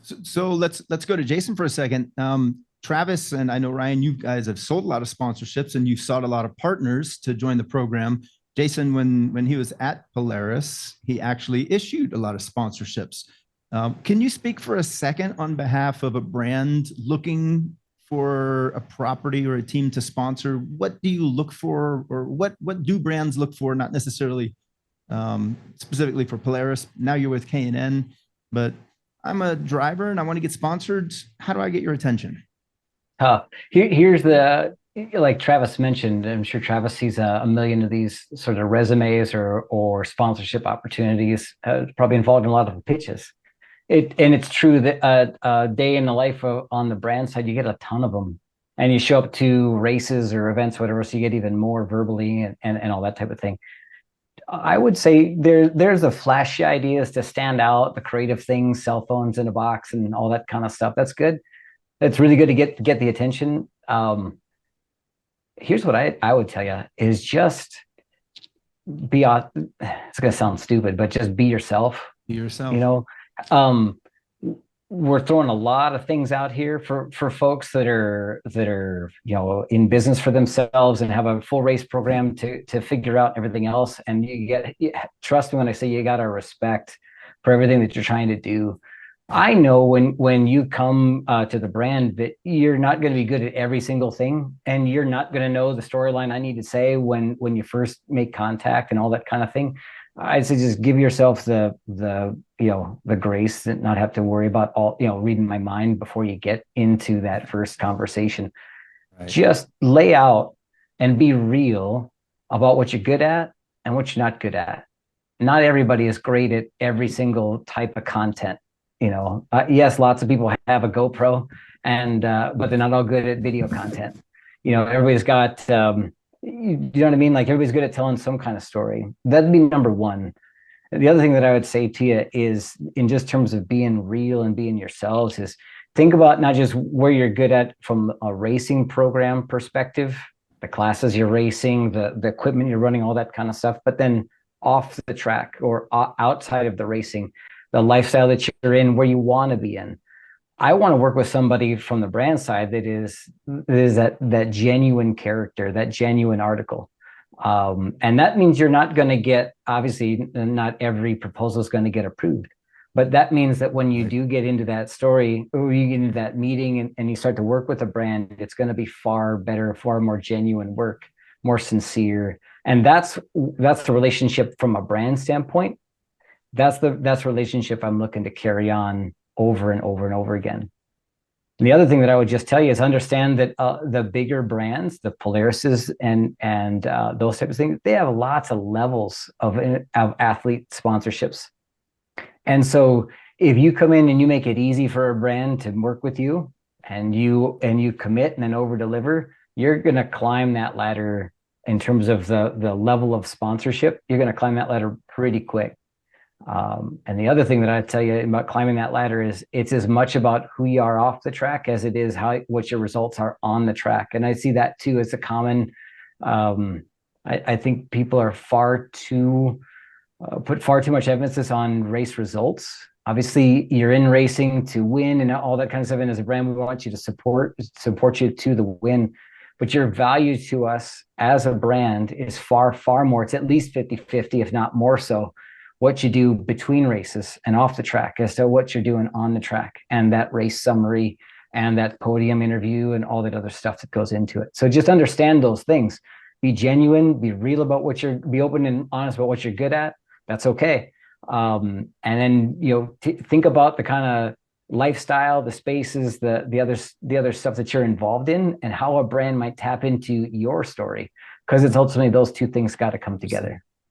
So let's go to Jason for a second. Travis and I know Ryan, you guys have sold a lot of sponsorships and you've sought a lot of partners to join the program. Jason, when he was at Polaris, he actually issued a lot of sponsorships. Can you speak for a second on behalf of a brand looking for a property or a team to sponsor? What do you look for, or what do brands look for? Not necessarily specifically for Polaris. Now you're with K&N, but I'm a driver and I want to get sponsored. How do I get your attention? Here's the, like Travis mentioned, I'm sure Travis sees a million of these sort of resumes or sponsorship opportunities, probably involved in a lot of pitches. And it's true that a day in the life on the brand side, you get a ton of them, and you show up to races or events, whatever, so you get even more verbally and all that type of thing. I would say there's the flashy ideas to stand out, the creative things, cell phones in a box and all that kind of stuff. That's good. It's really good to get the attention. Here's what I would tell you is just be, it's going to sound stupid, but just be yourself. Be yourself. You know, we're throwing a lot of things out here for folks that are in business for themselves and have a full race program to figure out everything else. And trust me when I say you got to respect for everything that you're trying to do. I know when you come to the brand that you're not going to be good at every single thing, and you're not going to know the storyline I need to say when you first make contact and all that kind of thing. I'd say just give yourself the grace and not have to worry about all, reading my mind before you get into that first conversation. Right. Just lay out and be real about what you're good at and what you're not good at. Not everybody is great at every single type of content. Yes, lots of people have a GoPro, but they're not all good at video content. Everybody's got, you know what I mean? Like everybody's good at telling some kind of story. That'd be number one. The other thing that I would say to you is, in just terms of being real and being yourselves, is think about not just where you're good at from a racing program perspective, the classes you're racing, the equipment you're running, all that kind of stuff, but then off the track or outside of the racing, the lifestyle that you're in, where you want to be in. I want to work with somebody from the brand side that is that genuine character, that genuine article. And that means you're not going to get, obviously, not every proposal is going to get approved. But that means that when you do get into that story, or you get into that meeting and you start to work with a brand, it's going to be far better, far more genuine work, more sincere. And that's the relationship from a brand standpoint. That's the relationship I'm looking to carry on over and over and over again. And the other thing that I would just tell you is understand that the bigger brands, the Polarises and those types of things, they have lots of levels of athlete sponsorships. And so if you come in and you make it easy for a brand to work with you, and you commit and then over deliver, you're going to climb that ladder in terms of the level of sponsorship. You're going to climb that ladder pretty quick. And the other thing that I tell you about climbing that ladder is it's as much about who you are off the track as it is what your results are on the track. And I see that too as a common, I think people are put far too much emphasis on race results. Obviously you're in racing to win and all that kind of stuff. And as a brand, we want you to support you to the win, but your value to us as a brand is far, far more. It's at least 50-50, if not more so, what you do between races and off the track as to what you're doing on the track, and that race summary and that podium interview and all that other stuff that goes into it. So just understand those things. Be genuine, be real about be open and honest about what you're good at. That's okay. And then, think about the kind of lifestyle, the spaces, the other stuff that you're involved in, and how a brand might tap into your story, because it's ultimately those two things got to come together.